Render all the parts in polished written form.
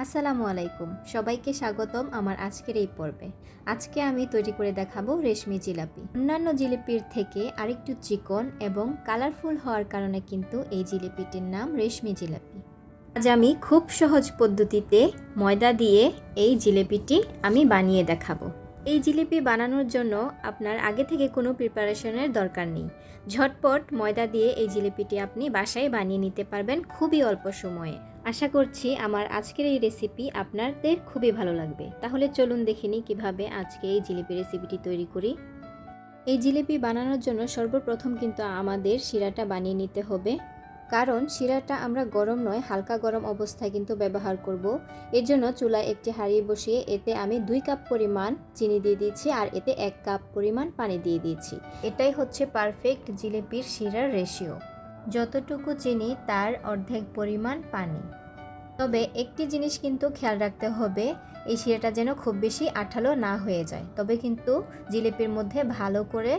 আসসালামু আলাইকুম, সবাইকে স্বাগতম আমার আজকের এই পর্বে। আজকে আমি তৈরি করে দেখাবো রেশমি জিলাপি। অন্যান্য জিলিপির থেকে আরেকটু চিকন এবং কালারফুল হওয়ার কারণে কিন্তু এই জিলিপিটির নাম রেশমি জিলাপি। আজ আমি খুব সহজ পদ্ধতিতে ময়দা দিয়ে এই জিলিপিটি আমি বানিয়ে দেখাবো। এই জিলিপি বানানোর জন্য আপনার আগে থেকে কোনো প্রিপারেশনের দরকার নেই। ঝটপট ময়দা দিয়ে এই জিলিপিটি আপনি বাসায় বানিয়ে নিতে পারবেন খুবই অল্প সময়ে। আশা করছি আমার আজকের এই রেসিপি আপনাদের খুবই ভালো লাগবে। তাহলে চলুন দেখে নিই কীভাবে আজকে এই জিলিপি রেসিপিটি তৈরি করি। এই জিলিপি বানানোর জন্য সর্বপ্রথম কিন্তু আমাদের শিরাটা বানিয়ে নিতে হবে, কারণ শিরাটা আমরা গরম নয় হালকা গরম অবস্থায় কিন্তু ব্যবহার করব। এর জন্য চুলায় একটি হাঁড়ি বসিয়ে এতে আমি 2 কাপ পরিমাণ চিনি দিয়ে দিয়েছি আর এতে 1 কাপ পরিমাণ পানি দিয়ে দিয়েছি। এটাই হচ্ছে পারফেক্ট জিলিপির শিরার রেশিও। যতটুকু চিনি তার অর্ধেক পরিমাণ পানি। তবে একটি জিনিস কিন্তু খেয়াল রাখতে হবে, এই শিরাটা যেন খুব বেশি আঠালো না হয়ে যায়, তবে কিন্তু জিলিপির মধ্যে ভালো করে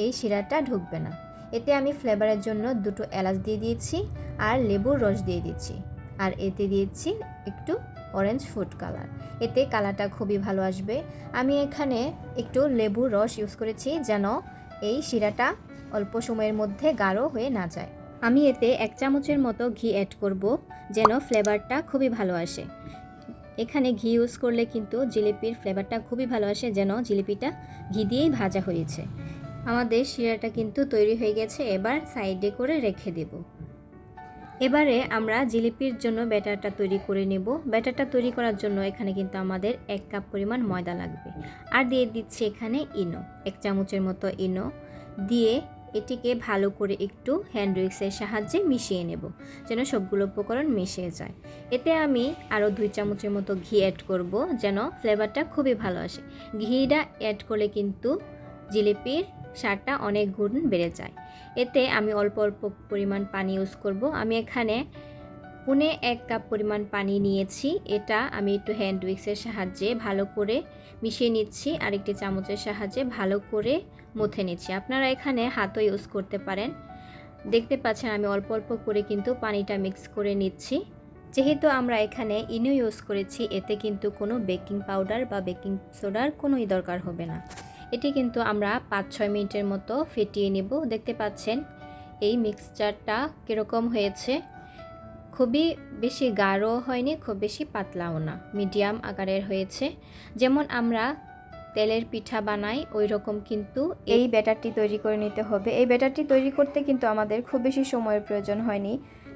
এই শিরাটা ঢুকবে না। এতে আমি ফ্লেভারের জন্য 2টো এলাচ দিয়ে দিয়েছি আর লেবুর রস দিয়ে দিচ্ছি, আর এতে দিয়েছি একটু অরেঞ্জ ফুড কালার। এতে কালারটা খুবই ভালো আসবে। আমি এখানে একটু লেবুর রস ইউজ করেছি যেন এই শিরাটা অল্প সময়ের মধ্যে গাঢ় হয়ে না যায়। আমি এতে 1 চামচের মতো ঘি অ্যাড করব যেন ফ্লেভারটা খুবই ভালো আসে। এখানে ঘি ইউজ করলে কিন্তু জিলিপির ফ্লেভারটা খুবই ভালো আসে, যেন জিলিপিটা ঘি দিয়েই ভাজা হয়েছে। আমাদের শিরাটা কিন্তু তৈরি হয়ে গেছে, এবার সাইডে করে রেখে দেব। এবারে আমরা জিলিপির জন্য ব্যাটারটা তৈরি করে নেব। ব্যাটারটা তৈরি করার জন্য এখানে কিন্তু আমাদের 1 কাপ পরিমাণ ময়দা লাগবে, আর দিয়ে দিচ্ছি এখানে ইনো, 1 চামচের মতো ইনো দিয়ে এটিকে ভালো করে একটু হ্যান্ড উইক্সের সাহায্যে মিশিয়ে নেব যেন সবগুলো উপকরণ মিশে যায়। এতে আমি আরও 2 চামচের মতো ঘি অ্যাড করব যেন ফ্লেভারটা খুবই ভালো আসে। ঘিটা অ্যাড করলে কিন্তু জিলিপির স্বাদটা অনেক গুণ বেড়ে যায়। এতে আমি অল্প অল্প পরিমাণ পানি ইউজ করব। আমি এখানে 1 কাপ পরিমাণ পানি নিয়েছি। এটা আমি একটু হ্যান্ড উইক্সের সাহায্যে ভালো করে মিশিয়ে নিচ্ছি, আর একটি চামচের সাহায্যে ভালো করে মুথে নিচ্ছি। আপনারা এখানে হাতও ইউজ করতে পারেন। দেখতে পাচ্ছেন আমি অল্প অল্প করে কিন্তু পানিটা মিক্স করে নিচ্ছি। যেহেতু আমরা এখানে ইনো ইউজ করেছি, এতে কিন্তু কোনো বেকিং পাউডার বা বেকিং সোডার কোনোই দরকার হবে না। এটি কিন্তু আমরা 5-6 মিনিটের মতো ফেটিয়ে নেব। দেখতে পাচ্ছেন এই মিক্সচারটা কীরকম হয়েছে, খুবই বেশি গাঢ় হয়নি, খুব বেশি পাতলাও না, মিডিয়াম আকারের হয়েছে। যেমন আমরা তেলের পিঠা বানাই ওই রকম কিন্তু এই ব্যাটারটি তৈরি করে নিতে হবে। এই ব্যাটারটি তৈরি করতে কিন্তু আমাদের খুব বেশি সময়ের প্রয়োজন হয়নি,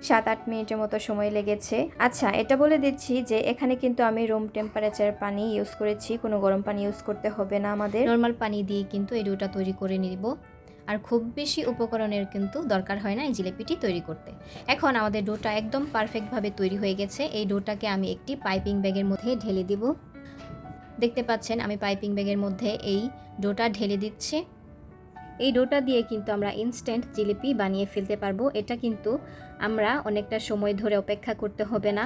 7-8 মিনিটের মতো সময় লেগেছে। আচ্ছা, এটা বলে দিচ্ছি যে এখানে কিন্তু আমি রুম টেম্পারেচার পানি ইউজ করেছি, কোনো গরম পানি ইউজ করতে হবে না, আমাদের নর্মাল পানি দিয়ে কিন্তু এই ডোটা তৈরি করে নিব। আর খুব বেশি উপকরণের কিন্তু দরকার হয় না এই জিলিপিটি তৈরি করতে। এখন আমাদের ডোটা একদম পারফেক্টভাবে তৈরি হয়ে গেছে। এই ডোটাকে আমি একটি পাইপিং ব্যাগের মধ্যে ঢেলে দিব। দেখতে পাচ্ছেন আমি পাইপিং ব্যাগের মধ্যে এই ডোটা ঢেলে দিচ্ছি। এই ডোটা দিয়ে কিন্তু আমরা ইনস্ট্যান্ট জিলিপি বানিয়ে ফেলতে পারবো। এটা কিন্তু আমরা অনেকটা সময় ধরে অপেক্ষা করতে হবে না।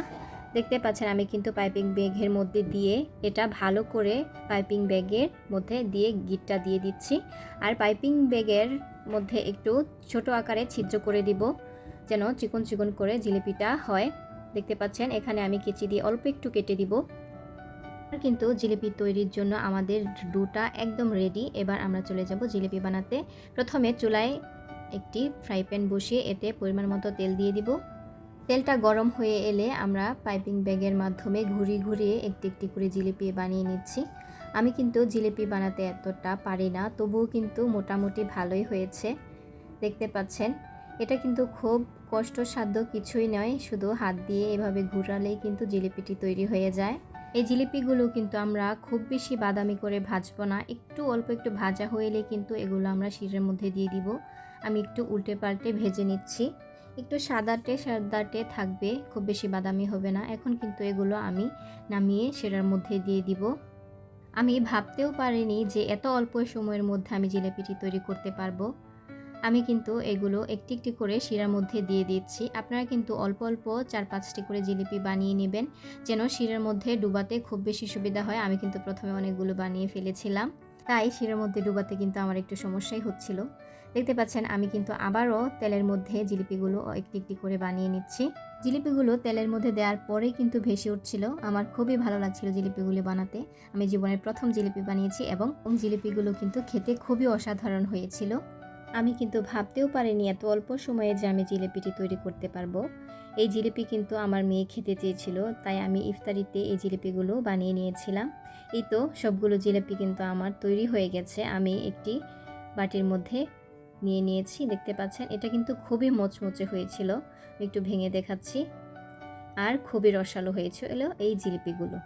দেখতে পাচ্ছেন আমি কিন্তু পাইপিং ব্যাগের মধ্যে দিয়ে এটা ভালো করে পাইপিং ব্যাগের মধ্যে দিয়ে গিটটা দিয়ে দিচ্ছি, আর পাইপিং ব্যাগের মধ্যে একটু ছোট আকারে ছিদ্র করে দিব যেন চিকন চিকন করে জিলিপিটা হয়। দেখতে পাচ্ছেন এখানে আমি কেচি দিয়ে অল্প একটু কেটে দিব। কিন্তু জিলিপি তৈরির জন্য আমাদের ডোটা একদম রেডি। এবার আমরা চলে যাব জিলিপি বানাতে। প্রথমে চুলায় একটি ফ্রাই প্যান বসিয়ে এতে পরিমাণ মতো তেল দিয়ে দিব। তেলটা গরম হয়ে এলে আমরা পাইপিং ব্যাগের মাধ্যমে ঘুরিয়ে ঘুরিয়ে একটি একটি করে জিলিপি বানিয়ে নিচ্ছি। আমি কিন্তু জিলিপি বানাতে এতটা পারি না, তবুও কিন্তু মোটামুটি ভালোই হয়েছে। দেখতে পাচ্ছেন এটা কিন্তু খুব কষ্টসাধ্য কিছুই নয়, শুধু হাত দিয়ে এভাবে ঘুরালেই কিন্তু জিলিপিটি তৈরি হয়ে যায়। এই জিলিপিগুলো কিন্তু আমরা খুব বেশি বাদামি করে ভাজবো না, একটু অল্প একটু ভাজা হইলে কিন্তু এগুলো আমরা শিরার মধ্যে দিয়ে দিব। আমি একটু উল্টে পাল্টে ভেজে নিচ্ছি, একটু সাদাটে সাদাটে থাকবে, খুব বেশি বাদামি হবে না। এখন কিন্তু এগুলো আমি নামিয়ে শিরার মধ্যে দিয়ে দিব। আমি ভাবতেও পারিনি যে এত অল্প সময়ের মধ্যে আমি জিলিপিটি তৈরি করতে পারবো। আমি কিন্তু এগুলো একটি একটি করে শিরার মধ্যে দিয়ে দিচ্ছি। আপনারা কিন্তু অল্প অল্প 4-5টি করে জিলিপি বানিয়ে নেবেন যেন শিরার মধ্যে ডুবাতে খুব বেশি সুবিধা হয়। আমি কিন্তু প্রথমে অনেকগুলো বানিয়ে ফেলেছিলাম, তাই শিরার মধ্যে ডুবাতে কিন্তু আমার একটু সমস্যাই হচ্ছিল। দেখতে পাচ্ছেন আমি কিন্তু আবারও তেলের মধ্যে জিলিপিগুলো একটি একটি করে বানিয়ে নিচ্ছি। জিলিপিগুলো তেলের মধ্যে দেওয়ার পরে কিন্তু ভেসে উঠছিল। আমার খুবই ভালো লাগছিল জিলিপিগুলি বানাতে। আমি জীবনের প্রথম জিলিপি বানিয়েছি এবং জিলিপিগুলো কিন্তু খেতে খুবই অসাধারণ হয়েছিল। আমি কিন্তু ভাবতেও পারিনি এত অল্প সময়ে যে আমি জিলিপিটি তৈরি করতে পারবো। এই জিলিপি কিন্তু আমার মেয়ে খেতে চেয়েছিল, তাই আমি ইফতারিতে এই জিলিপিগুলো বানিয়ে নিয়েছিলাম। এই তো সবগুলো জিলিপি কিন্তু আমার তৈরি হয়ে গেছে। আমি একটি বাটির মধ্যে নিয়ে নিয়েছি, দেখতে পাচ্ছেন এটা কিন্তু খুবই মচমচে হয়েছিল। একটু ভেঙে দেখাচ্ছি। আর খুবই রসালো হয়েছিল এই জিলিপিগুলো।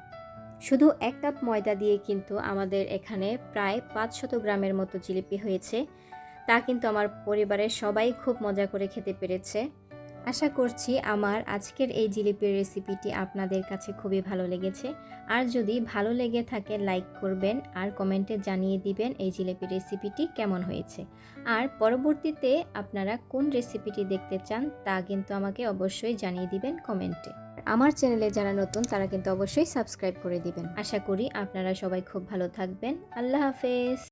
শুধু 1 কাপ ময়দা দিয়ে কিন্তু আমাদের এখানে প্রায় 500 গ্রামের মতো জিলিপি হয়েছে। তা কিন্তু আমার পরিবারের সবাই খুব মজা করে খেতে পেরেছে। আশা করছি আমার আজকের এই জিলিপির রেসিপিটি আপনাদের কাছে খুবই ভালো লেগেছে। আর যদি ভালো লেগে থাকে লাইক করবেন আর কমেন্টে জানিয়ে দিবেন এই জিলিপির রেসিপিটি কেমন হয়েছে। আর পরবর্তীতে আপনারা কোন রেসিপিটি দেখতে চান তা কিন্তু আমাকে অবশ্যই জানিয়ে দিবেন কমেন্টে। আমার চ্যানেলে যারা নতুন তারা কিন্তু অবশ্যই সাবস্ক্রাইব করে দিবেন। আশা করি আপনারা সবাই খুব ভালো থাকবেন। আল্লাহ হাফেজ।